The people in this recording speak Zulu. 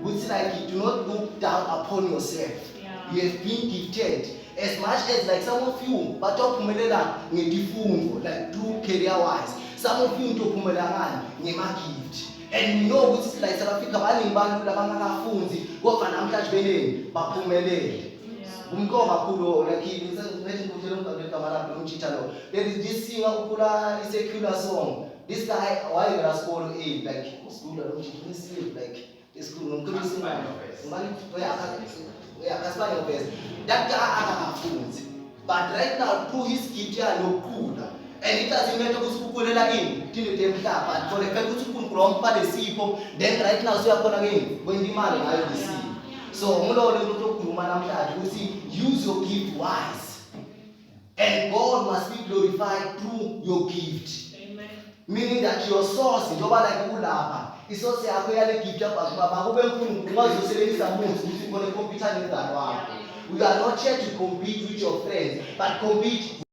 Which like you do not look down upon yourself. You have been gifted. As much as like some of you, but like through career wise, some of you to gift. And we know which is like South Africa, there is this singer is a killer song. This guy, why you gonna score A? Like school, I don't sleep like this school. That guy phones. But right now, through his gift, no cool. And it doesn't matter who's cool again. Till the but for the people who don't the sea, then right now, so you're going again. When the money, I will see. So, use your gift wise. And God must be glorified through your gift. Amen. Meaning that your source is over like a it's also a gift up. We are not here to compete with your friends, but compete